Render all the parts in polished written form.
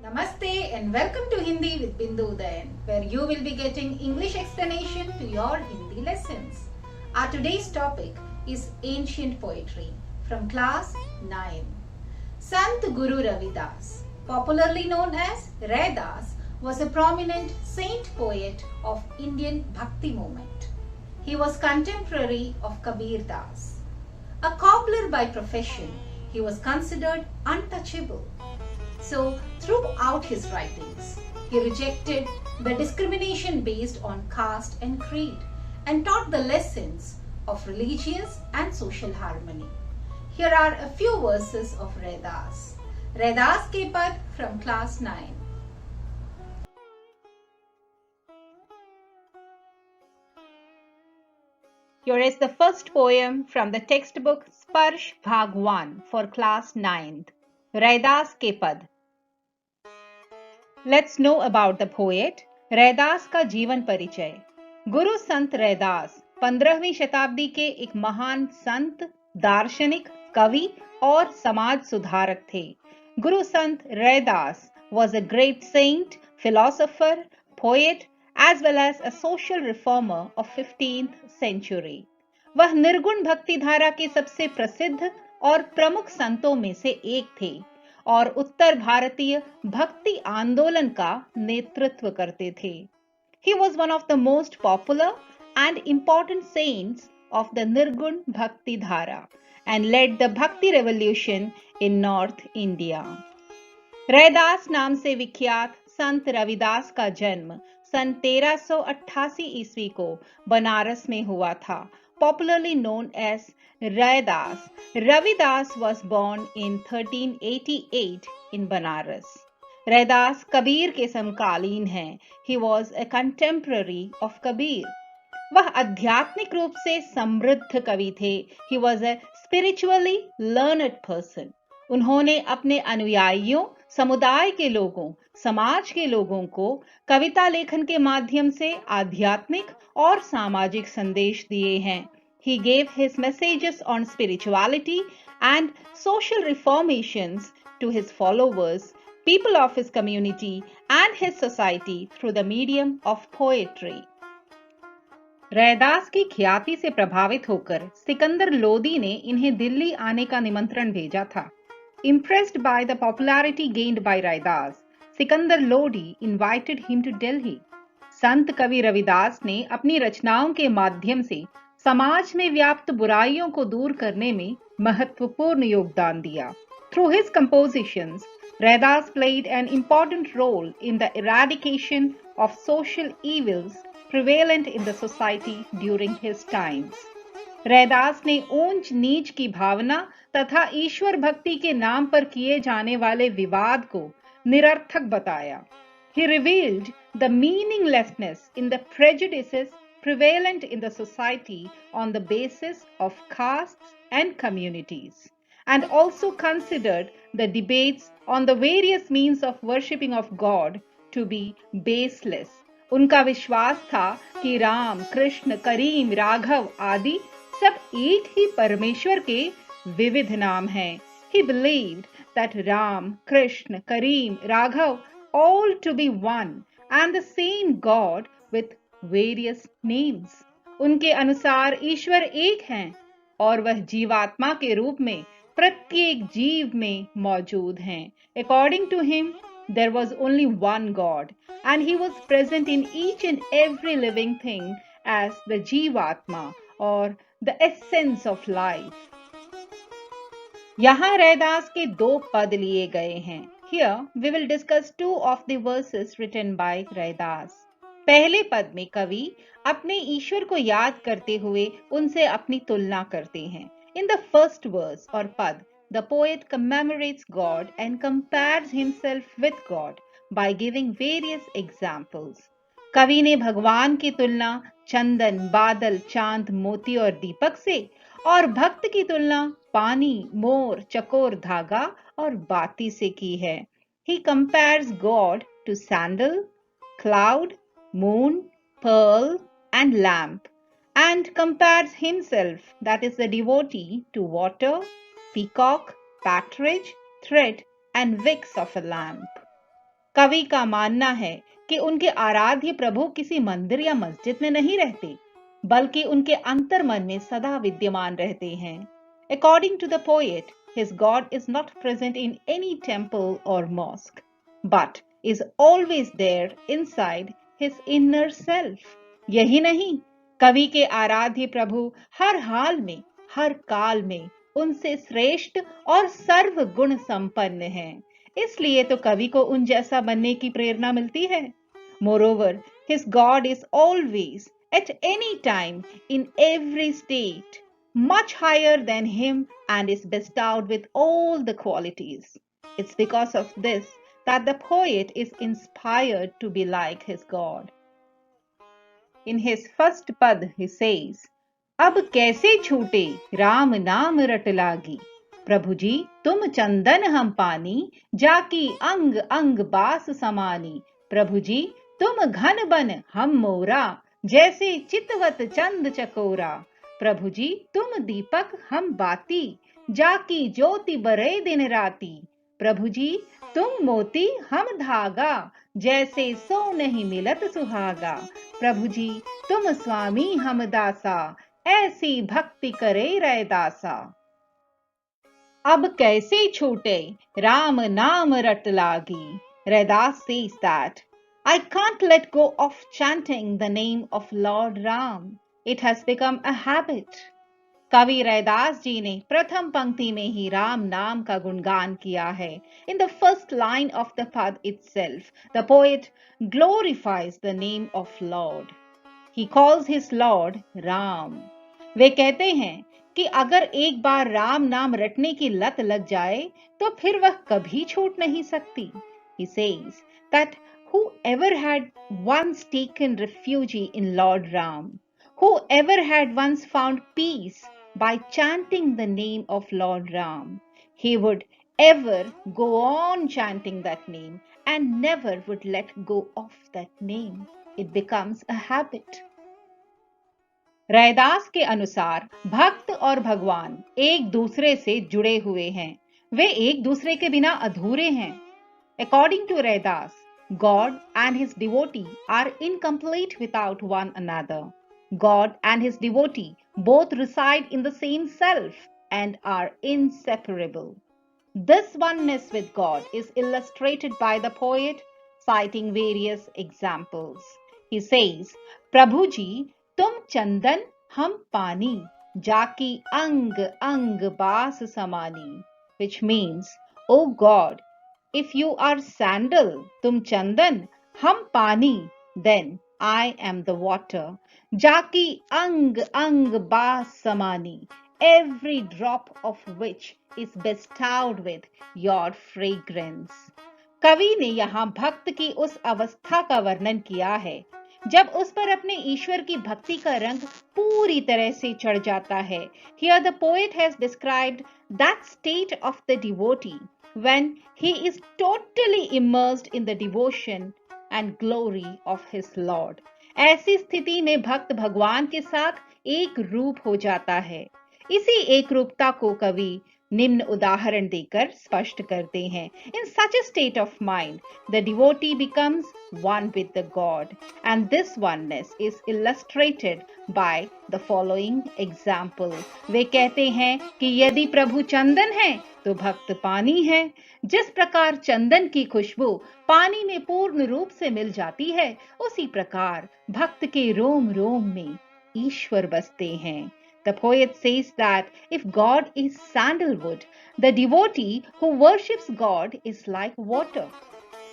Namaste and welcome to Hindi with Bindu Udayan, where you will be getting English explanation to your Hindi lessons. Our today's topic is ancient poetry from class 9. Sant Guru Ravidas, popularly known as Raidas, was a prominent saint poet of Indian Bhakti movement. He was contemporary of Kabir Das. A cobbler by profession, he was considered untouchable. So, throughout his writings, he rejected the discrimination based on caste and creed and taught the lessons of religious and social harmony. Here are a few verses of Raidas. Raidas ke pad from class 9. Here is the first poem from the textbook Sparsh Bhag 1 for class 9th. Raidas ke pad. Let's know about the poet. Raidas का जीवन परिचय। गुरु संत रैदास 15वीं शताब्दी के एक महान संत, दार्शनिक, कवि और समाज सुधारक थे। गुरु संत Raidas was a great saint, philosopher, poet as well as a social reformer of 15th century. वह निर्गुण भक्ति धारा के सबसे प्रसिद्ध और प्रमुख संतों में से एक थे और उत्तर भारतीय भक्ति आंदोलन का नेतृत्व करते थे। He was one of the most popular and important saints of the Nirgun Bhakti Dhara and led the Bhakti revolution in North India. Raidas नाम से विख्यात संत रविदास का जन्म सन 1388 ईस्वी को बनारस में हुआ था, popularly known as Raidas. Ravidas was born in 1388 in Banaras. Raidas Kabir के समकालीन हैं. He was a contemporary of Kabir. वह आध्यात्मिक रूप से समृद्ध कवि थे. He was a spiritually learned person. उन्होंने अपने अनुयायियों, समुदाय के लोगों, समाज के लोगों को कविता लेखन के माध्यम से आध्यात्मिक और सामाजिक संदेश दिए हैं. He gave his messages on spirituality and social reformations to his followers, people of his community and his society through the medium of poetry. Raidas की ख्याति से प्रभावित होकर सिकंदर लोदी ने इन्हें दिल्ली आने का निमंत्रण भेजा था. Impressed by the popularity gained by Raidas, Sikandar Lodi invited him to Delhi. संत कवि रविदास ने अपनी रचनाओं के माध्यम से समाज में व्याप्त बुराइयों को दूर करने में महत्वपूर्ण योगदान दिया. Through his compositions, Raidas played an important role in the eradication of social evils prevalent in the society during his times. Raidas ने ऊंच नीच की भावना तथा ईश्वर भक्ति के नाम पर किए जाने वाले विवाद को निरर्थक बताया. He revealed the meaninglessness in the prejudices prevalent in the society on the basis of castes and communities, and also considered the debates on the various means of worshipping of God to be baseless. उनका विश्वास था कि राम, कृष्ण, करीम, राघव आदि सब एक ही परमेश्वर के विविध नाम हैं. He believed that Ram, Krishna, Kareem, Raghav all to be one and the same God with various names. उनके अनुसार ईश्वर एक हैं और वह जीवात्मा के रूप में प्रत्येक जीव में मौजूद हैं. According to him, there was only one God and he was present in each and every living thing as the Jivatma or the essence of life. यहाँ रैदास के दो पद लिए गए हैं. Here we will discuss two of the verses written by Raidas. पहले पद में कवि अपने ईश्वर को याद करते हुए उनसे अपनी तुलना करते हैं. In the first verse और पद, the poet commemorates God and compares himself with God by giving various examples. कवि ने भगवान की तुलना चंदन, बादल, चांद, मोती और दीपक से और भक्त की तुलना पानी, मोर, चकोर धागा और बाती से की है. He compares God to sandal, cloud, moon, pearl and lamp and compares himself, that is the devotee, to water, peacock, partridge, thread and wicks of a lamp. कवि का मानना है कि उनके आराध्य प्रभु किसी मंदिर या मस्जिद में नहीं रहते, बल्कि उनके अंतर्मन में सदा विद्यमान रहते हैं। According to the poet, his God is not present in any temple or mosque, but is always there inside his inner self. यही नहीं, कवि के आराध्य प्रभु हर हाल में, हर काल में उनसे श्रेष्ठ और सर्व गुण संपन्न हैं। इसलिए तो कवि को उन जैसा बनने की प्रेरणा मिलती है। Moreover, his God is always, at any time, in every state, much higher than him and is bestowed with all the qualities. It's because of this that the poet is inspired to be like his God. In his first pad, he says, अब कैसे छूटे राम नाम रट लागी, प्रभु जी तुम चंदन हम पानी, जाकी अंग अंग बास समानी, प्रभु जी तुम घन बन हम मोरा, जैसे चितवत चंद चकोरा, प्रभु जी तुम दीपक हम बाती, जाकी ज्योति बरे दिन राती, प्रभु जी तुम मोती हम धागा, जैसे सो नहीं मिलत सुहागा, प्रभु जी तुम स्वामी हम दासा, ऐसी भक्ति करे रैदासा। अब कैसे छूटे राम नाम रट लागी, Raidas says that I can't let go of chanting the name of Lord Ram. It has become a habit. कवि रैदास जी ने प्रथम पंक्ति में ही राम नाम का गुणगान किया है। In the first line of the pad itself, the poet glorifies the name of Lord. He calls his Lord Ram. वे कहते हैं कि अगर एक बार राम नाम रटने की लत लग जाए तो फिर वह कभी छूट नहीं सकती। He says that whoever had once taken refuge in Lord Ram, whoever had once found peace by chanting the name of Lord Ram, he would ever go on chanting that name and never would let go of that name. It becomes a habit. Raidas के अनुसार भक्त और भगवान एक दूसरे से जुड़े हुए हैं, वे एक दूसरे के बिना अधूरे हैं। According to Raidas, God and his devotee are incomplete without one another. God and his devotee both reside in the same self and are inseparable. This oneness with God is illustrated by the poet, citing various examples. He says, प्रभु जी तुम चंदन हम पानी, जाकी अंग अंग बास समानी, which means, O God, if you are sandal, tum chandan, hum pani, then I am the water. Jaki ang ang bas samani, every drop of which is bestowed with your fragrance. कवि ने यहाँ भक्त की उस अवस्था का वर्णन किया है जब उस पर अपने ईश्वर की भक्ति का रंग पूरी तरह से चढ़ जाता है। Here the poet has described that state of the devotee when he is totally immersed in the devotion and glory of his Lord. ऐसी स्थिति में भक्त भगवान के साथ एक रूप हो जाता है। इसी एक रूपता को कवि निम्न उदाहरण देकर स्पष्ट करते हैं। In such a state of mind, the devotee becomes one with the God, and this oneness is illustrated by the following example. वे कहते हैं कि यदि प्रभु चंदन है तो भक्त पानी है। जिस प्रकार चंदन की खुशबू पानी में पूर्ण रूप से मिल जाती है, उसी प्रकार भक्त के रोम रोम में ईश्वर बसते हैं। The poet says that if God is sandalwood, the devotee who worships God is like water.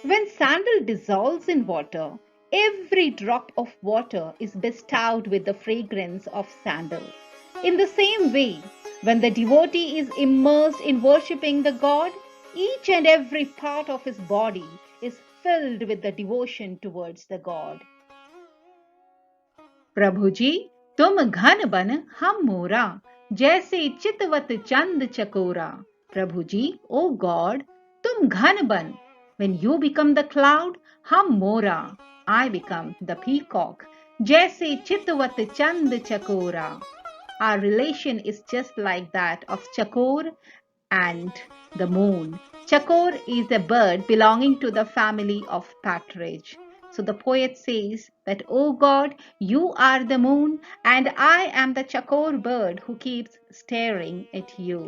When sandal dissolves in water, every drop of water is bestowed with the fragrance of sandal. In the same way, when the devotee is immersed in worshipping the God, each and every part of his body is filled with the devotion towards the God. प्रभु जी तुम घन बन हम मोरा, जैसे चितवत चंद चकोरा, प्रभु जी ओ God तुम घन बन, when you become the cloud, हम मोरा, I become the peacock, जैसे चितवत चंद चकोरा. Our relation is just like that of chakor and the moon. Chakor is a bird belonging to the family of partridge. So the poet says that, O God, you are the moon, and I am the chakor bird who keeps staring at you.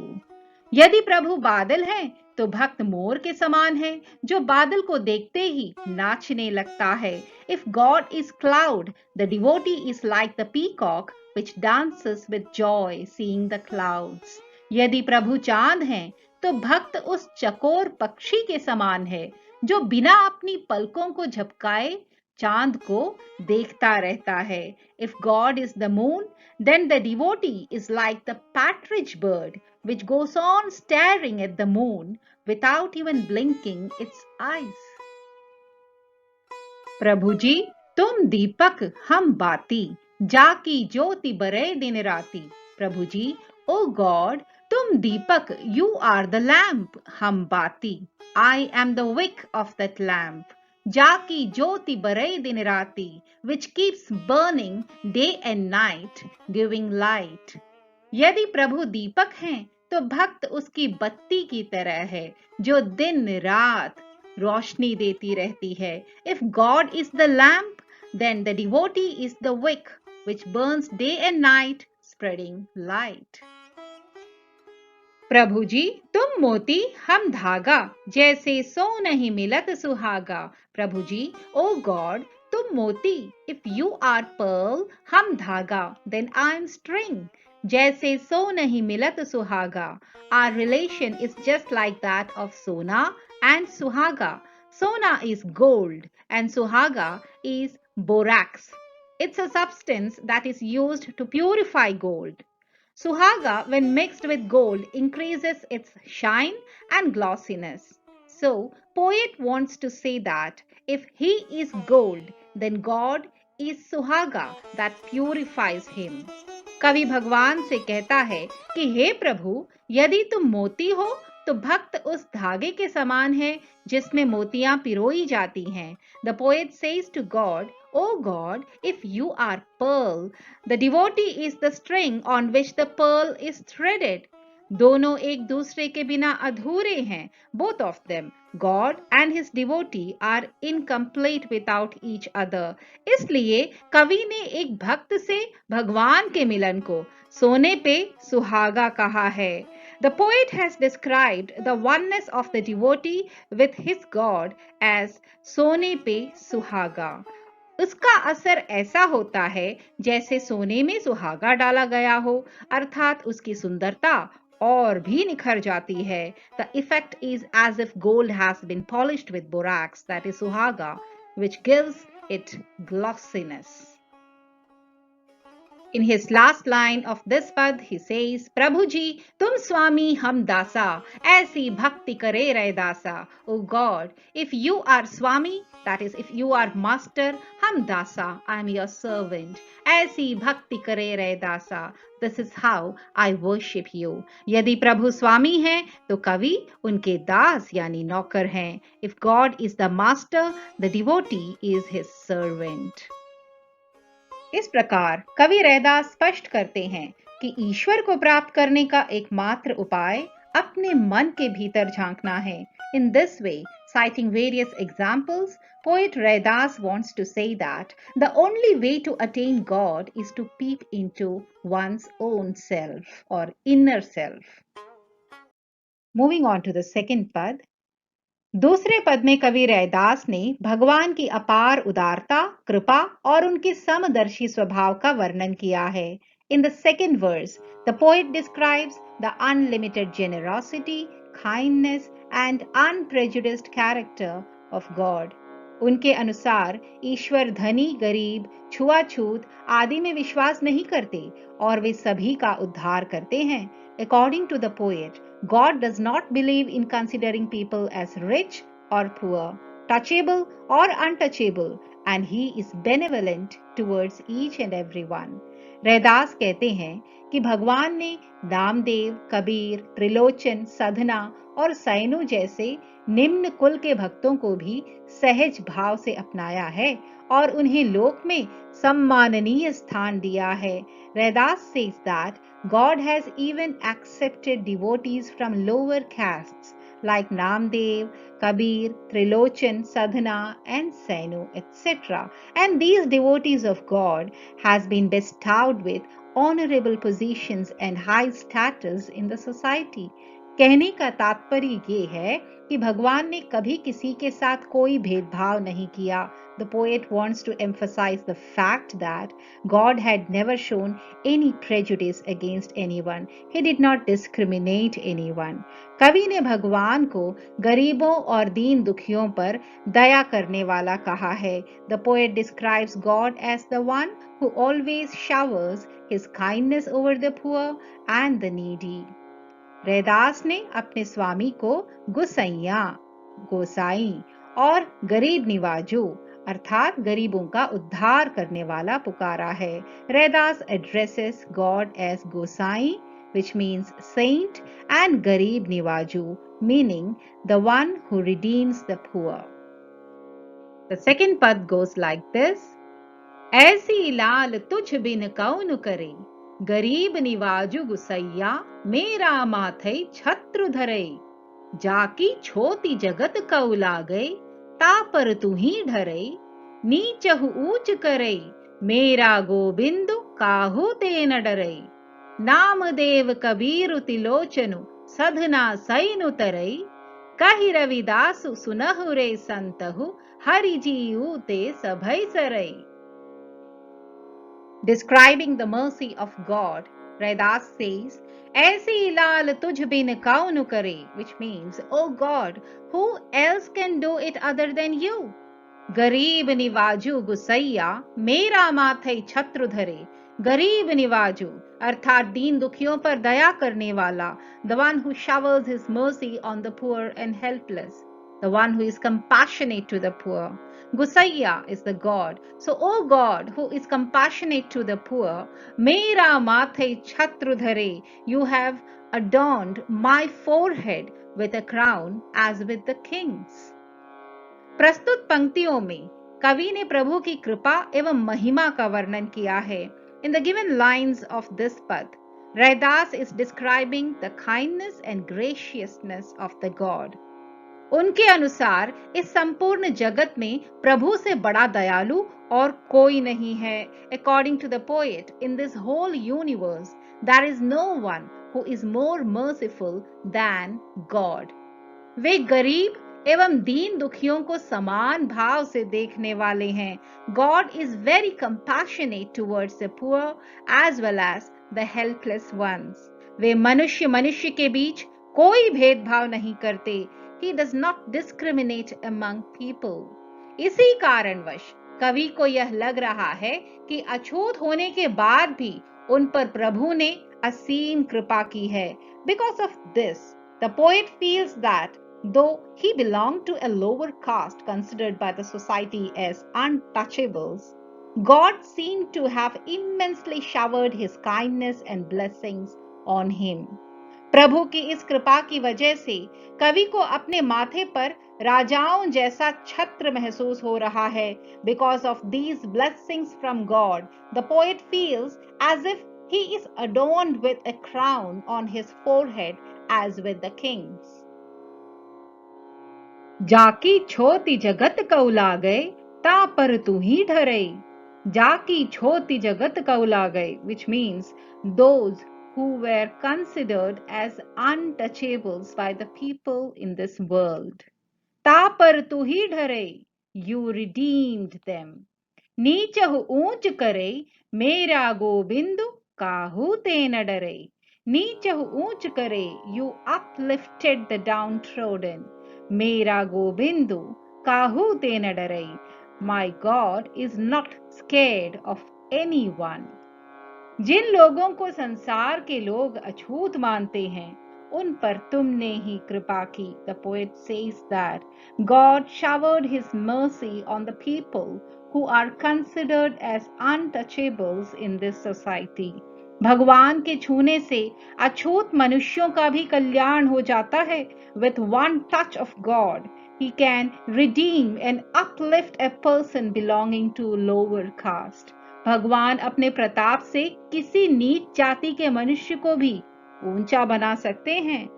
यदि प्रभु बादल हैं, तो भक्त मोर के समान है, जो बादल को देखते ही नाचने लगता है. If God is cloud, the devotee is like the peacock which dances with joy seeing the clouds. यदि प्रभु चांद हैं, तो भक्त उस चकोर पक्षी के समान है, जो बिना अपनी पलकों को झपकाए चांद को देखता रहता है. If God is the moon, then the devotee is like the partridge bird which goes on staring at the moon without even blinking its eyes. प्रभु जी तुम दीपक हम बाती, जाकी ज्योति बरे दिन राती. प्रभु जी, ओ गॉड, तुम दीपक, you are the lamp, हम बाती, I am the wick of that lamp. जाकी ज्योति बरे दिन राती, which keeps burning day and night, giving light. यदि प्रभु दीपक हैं, तो भक्त उसकी बत्ती की तरह है, जो दिन रात रोशनी देती रहती है. If God is the lamp, then the devotee is the wick which burns day and night, spreading light. प्रभु जी तुम मोती हम धागा, जैसे सो नहीं मिलत सुहागा. प्रभु जी, ओ गॉड, तुम मोती, if you are pearl, हम धागा, then I am string. जैसे सो नहीं मिलत सुहागा. Our relation is just like that of Sona and Suhaga. Sona is gold and Suhaga is borax. It's a substance that is used to purify gold. Suhaga, when mixed with gold, increases its shine and glossiness. So, poet wants to say that if he is gold, then God is Suhaga that purifies him. कवि भगवान से कहता है कि हे प्रभु, यदि तुम मोती हो, तो भक्त उस धागे के समान है जिसमें मोतियां पिरोई जाती हैं. The poet says to God, O God, if you are pearl, the devotee is the string on which the pearl is threaded. दोनों एक दूसरे के बिना अधूरे हैं. Both of them, God and his devotee, are incomplete without each other. इसलिए कवि ने एक भक्त से भगवान के मिलन को सोने पे सुहागा कहा है. The poet has described the oneness of the devotee with his God as सोने पे सुहागा. उसका असर ऐसा होता है जैसे सोने में सुहागा डाला गया हो, अर्थात उसकी सुंदरता और भी निखर जाती है. The effect is as if gold has been polished with borax, that is suhaga, which gives it glossiness. In his last line of this pad, he says, प्रभु जी तुम स्वामी हम दासा, ऐसी भक्ति करे रैदासा. O God, if you are Swami, that is, if you are master, हम दासा, I am your servant. ऐसी भक्ति करे रैदासा, this is how I worship you. यदि प्रभु स्वामी हैं, तो कवि उनके दास यानी नौकर हैं. If God is the master, the devotee is his servant. इस प्रकार कवि रैदास स्पष्ट करते हैं कि ईश्वर को प्राप्त करने का एकमात्र उपाय अपने मन के भीतर झांकना है. In this way, citing various examples, poet Raidas wants to say that the only way to attain God is to peep into one's own self or inner self. Moving on to the second pad. दूसरे पद में कवि रैदास ने भगवान की अपार उदारता, कृपा और उनके समदर्शी स्वभाव का वर्णन किया है. In the second verse, the poet describes the unlimited generosity, kindness and unprejudiced character of God. उनके अनुसार ईश्वर धनी, गरीब, छुआछूत आदि में विश्वास नहीं करते और वे सभी का उद्धार करते हैं. According to the poet, God does not believe in considering people as rich or poor, touchable or untouchable, and he is benevolent towards each and every one. Raidas कहते हैं कि भगवान ने नामदेव, कबीर, त्रिलोचन, सधना और सैनु जैसे निम्न कुल के भक्तों को भी सहज भाव से अपनाया है और उन्हें लोक में सम्माननीय स्थान दिया है। Raidas says that God has even accepted devotees from lower castes like Namdev, Kabir, Trilochan, Sadhana, and Sainu, etc. And these devotees of God has been bestowed with honorable positions and high status in the society. कहने का तात्पर्य ये है कि भगवान ने कभी किसी के साथ कोई भेदभाव नहीं किया. The poet wants to emphasize the fact that God had never shown any prejudice against anyone. He did not discriminate anyone. कवि ने भगवान को गरीबों और दीन दुखियों पर दया करने वाला कहा है. The poet describes God as the one who always showers his kindness over the poor and the needy. Raidas ने अपने स्वामी को गुसैया, गोसाई और गरीब निवाजू अर्थात गरीबों का उद्धार करने वाला पुकारा है. Raidas addresses God as Gosai, which means saint, and Garib Niwaju, meaning the one who redeems the poor. The second pad goes like this. ऐसी लाल तुझ बिन कौन करे, गरीब निवाजु गुसैया मेरा माथे छत्र धरे. जाकी छोटी जगत कऊ लागे, ता पर तू ही ढरे. नीचहु ऊंच करे, मेरा गोबिंदु काहू ते न डरे. नामदेव कबीर तिलोचनु, सधना सैनु तरई. कहि रविदासु सुनहु रे संतहु, हरि जीऊ ते सभै सरई. Describing the mercy of God, Raidas says, ऐसी लाल तुझ बिन कौन करे, which means, O God, who else can do it other than you? गरीब निवाजू गुसैया मेरा माथे छत्र धरे. गरीब निवाजू अर्थात दीन दुखियों पर दया करने वाला, the one who showers his mercy on the poor and helpless, the one who is compassionate to the poor. Gusaiya is the God. So, O God, who is compassionate to the poor, Mera mathe chhatru dhare, you have adorned my forehead with a crown as with the king's. प्रस्तुत पंक्तियों में कवि ने प्रभु की कृपा एवं महिमा का वर्णन किया है. In the given lines of this pad, Raidas is describing the kindness and graciousness of the God. उनके अनुसार इस संपूर्ण जगत में प्रभु से बड़ा दयालु और कोई नहीं है. According to the poet, in this whole universe, there is no one who is more merciful than God. वे गरीब एवं दीन दुखियों को समान भाव से देखने वाले हैं. God is very compassionate towards the poor as well as the helpless ones. वे मनुष्य मनुष्य के बीच कोई भेदभाव नहीं करते. He does not discriminate among people. इसी कारणवश कवि को यह लग रहा है कि अछूत होने के बाद भी उन पर प्रभु ने असीम कृपा की है. Because of this, the poet feels that though he belonged to a lower caste considered by the society as untouchables, God seemed to have immensely showered his kindness and blessings on him. प्रभु की इस कृपा की वजह से कवि को अपने माथे पर राजाओं जैसा छत्र महसूस हो रहा है. Because of these blessings from God, the poet feels as if he is adorned with a crown on his forehead as with the kings. जाकी छोटी जगत कऊ लागे, ता पर तू ही ढरे. जाकी छोटी जगत कऊ लागे, which means those who were considered as untouchables by the people in this world. ता पर तू ही ढरे, you redeemed them. नीचहु ऊंच करे, मेरा गोबिंदु काहू ते न डरे. नीचहु ऊंच करे, you uplifted the downtrodden. मेरा गोबिंदु काहू ते न डरे. My God is not scared of anyone. जिन लोगों को संसार के लोग अछूत मानते हैं, उन पर तुमने ही कृपा की. The poet says that God showered his mercy on the people who are considered as untouchables in this society. भगवान के छूने से अछूत मनुष्यों का भी कल्याण हो जाता है. With one touch of God, He can redeem and uplift a person belonging to lower caste. भगवान अपने प्रताप से किसी नीच जाति के मनुष्य को भी ऊंचा बना सकते हैं.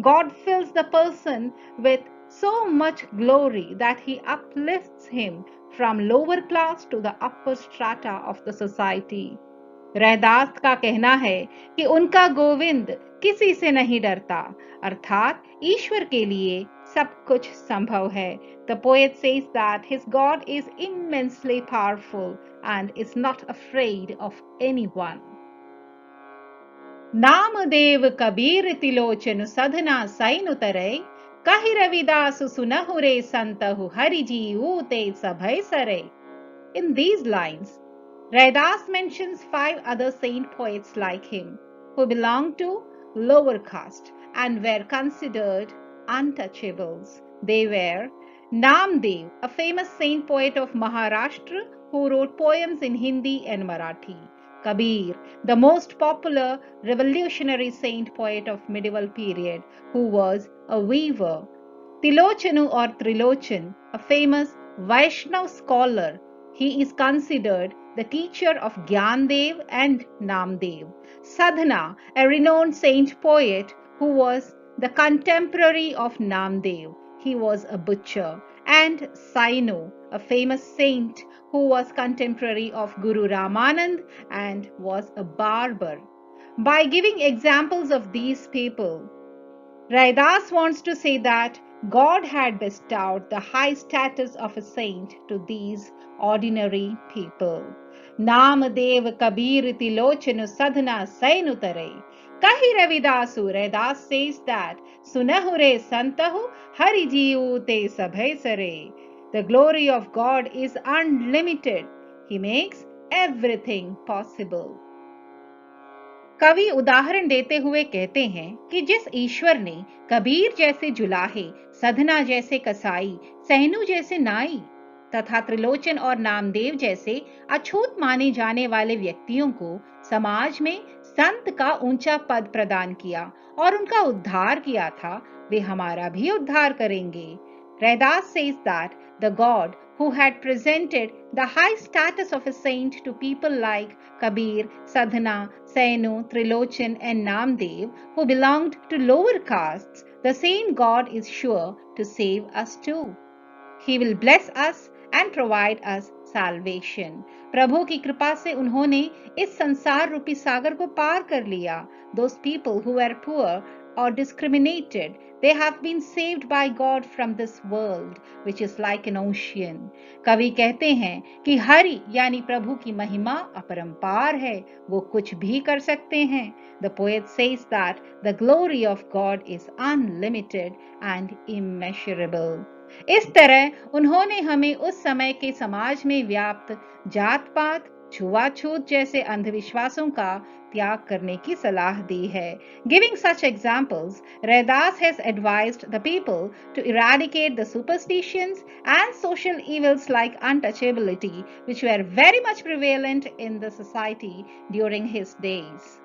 God fills the person with so much glory that He uplifts him from lower class to the upper strata of the society. Raidas का कहना है कि उनका गोविंद किसी से नहीं डरता, अर्थात ईश्वर के लिए सब कुछ संभव है. The poet says that his God is immensely powerful and is not afraid of anyone. Namdev Kabir Tilochan Sadhna Sain उतरै, कहि रविदास सुनहु रे संतहु हरि जीऊ ते सभय सरे. In these lines, Raidas mentions 5 other saint poets like him who belonged to lower caste and were considered untouchables. They were Namdev, a famous saint poet of Maharashtra who wrote poems in Hindi and Marathi. Kabir, the most popular revolutionary saint poet of medieval period who was a weaver. Tilochanu or Trilochan, a famous Vaishnav scholar. He is considered the teacher of Gyandev and Namdev. Sadhana, a renowned saint poet who was the contemporary of Namdev. He was a butcher. And Sainu, a famous saint who was contemporary of Guru Ramanand and was a barber. By giving examples of these people, Raidas wants to say that God had bestowed the high status of a saint to these ordinary people. Namadev Kabir Tilochan Sadhana Sainutare. Kahi Ravidasu, Raidas says that Sunahure Santahu Hari Jiu Te Sabhay Sare. The glory of God is unlimited. He makes everything possible. कवि उदाहरण देते हुए कहते हैं कि जिस ईश्वर ने कबीर जैसे जुलाहे, सधना जैसे कसाई, सहनु जैसे नाई तथा त्रिलोचन और नामदेव जैसे अछूत माने जाने वाले व्यक्तियों को समाज में संत का ऊंचा पद प्रदान किया और उनका उद्धार किया था, वे हमारा भी उद्धार करेंगे. Raidas says that the God who had presented the high status of a saint to people like Kabir, Sadhana, Sainu, Trilochan and Namdev who belonged to lower castes, the same God is sure to save us too. He will bless us and provide us salvation. प्रभु की कृपा से उन्होंने इस संसार रूपी सागर को पार कर लिया. Those people who were poor or discriminated, they have been saved by God from this world, which is like an ocean. कवि कहते हैं कि हरि यानी प्रभु की महिमा अपरंपार है, वो कुछ भी कर सकते हैं. The poet says that the glory of God is unlimited and immeasurable. इस तरह उन्होंने हमें उस समय के समाज में व्याप्त जात पात, छुआछूत जैसे अंधविश्वासों का त्याग करने की सलाह दी है. Giving such examples, Raidas has advised the people to eradicate the superstitions and social evils like untouchability, which were very much prevalent in the society during his days.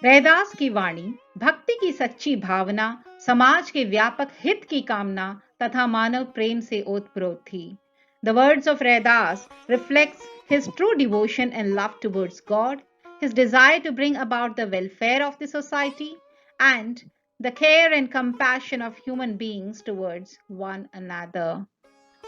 Raidas की वाणी भक्ति की सच्ची भावना, समाज के व्यापक हित की कामना तथा मानव प्रेम से ओतप्रोत थी. The words of Raidas reflects his true devotion and love towards God, his desire to bring about the welfare of the society, and the care and compassion of human beings towards one another.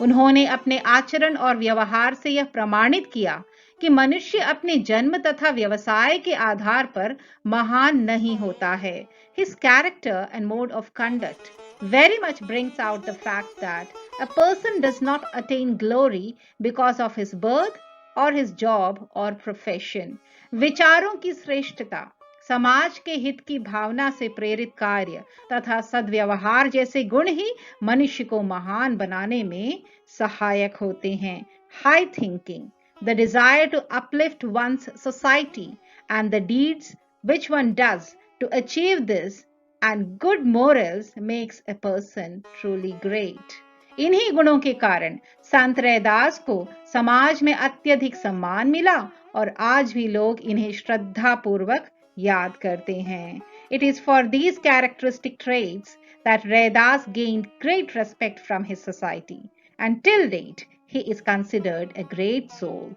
उन्होंने अपने आचरण और व्यवहार से यह प्रमाणित किया कि मनुष्य अपने जन्म तथा व्यवसाय के आधार पर महान नहीं होता है. His character and mode of conduct very much brings out the fact that a person does not attain glory because of his birth or his job or profession. विचारों की श्रेष्ठता, समाज के हित की भावना से प्रेरित कार्य तथा सद्व्यवहार जैसे गुण ही मनुष्य को महान बनाने में सहायक होते हैं. High thinking, the desire to uplift one's society, and the deeds which one does to achieve this, and good morals makes a person truly great. इन्हीं गुणों के कारण संत रैदास को समाज में अत्यधिक सम्मान मिला और आज भी लोग इन्हें श्रद्धा पूर्वक याद करते हैं। It is for these characteristic traits that Raidas gained great respect from his society, and till date he is considered a great soul.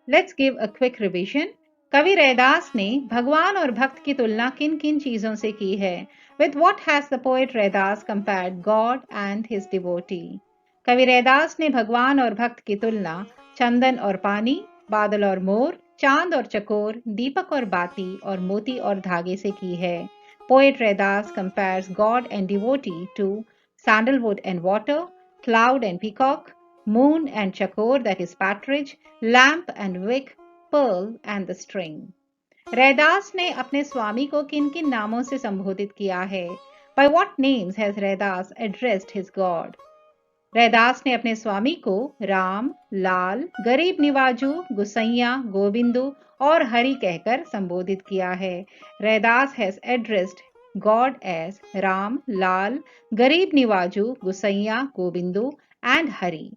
Let's give a quick revision. कवि रैदास ने भगवान और भक्त की तुलना किन किन चीजों से की है? With what has the poet Raidas compared God and his devotee? कवि रैदास ने भगवान और भक्त की तुलना चंदन और पानी, बादल और मोर, चांद और चकोर, दीपक और बाती और मोती और धागे से की है। Poet Raidas compares God and devotee to sandalwood and water, cloud and peacock, moon and chakor, that is partridge, lamp and wick, pearl and the string. Raidas ने अपने स्वामी को किन किन नामों से संबोधित किया है? By what names has Raidas addressed his God? Raidas ने अपने स्वामी को राम, लाल, गरीब निवाजू, गुसैया, गोविंदु और हरि कहकर संबोधित किया है। Raidas has addressed God as Ram, लाल, गरीब निवाजू, गुसैया, गोविंदु and हरि।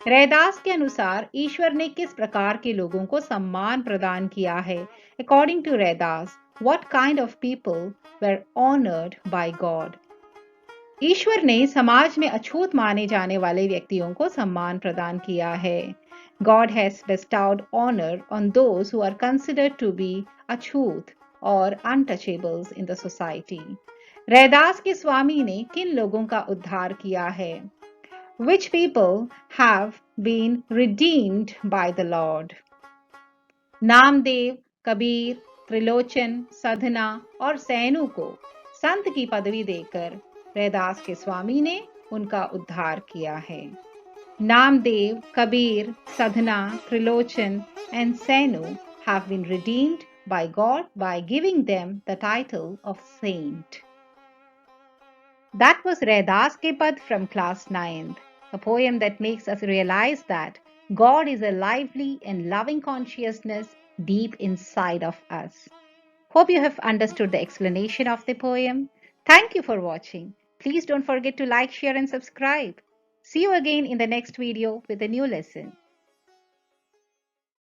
रैदास के अनुसार ईश्वर ने किस प्रकार के लोगों को सम्मान प्रदान किया है? According to Raidas, what kind of people were honored by God? ईश्वर ने समाज में अछूत माने जाने वाले व्यक्तियों को सम्मान प्रदान किया है। God has bestowed honor on those who are considered to be अछूत और untouchables in the society. Raidas के स्वामी ने किन लोगों का उद्धार किया है? Which people have been redeemed by the Lord? Namdev, Kabir, Trilochan, सधना और सैनु को संत की पदवी देकर रैदास के स्वामी ने उनका उद्धार किया है। Namdev, Kabir, सधना, Trilochan and Senu have been redeemed by God by giving them the title of saint. That was Raidas ke Pad from class 9th, a poem that makes us realize that God is a lively and loving consciousness deep inside of us. Hope you have understood the explanation of the poem. Thank you for watching. Please don't forget to like, share and subscribe. See you again in the next video with a new lesson.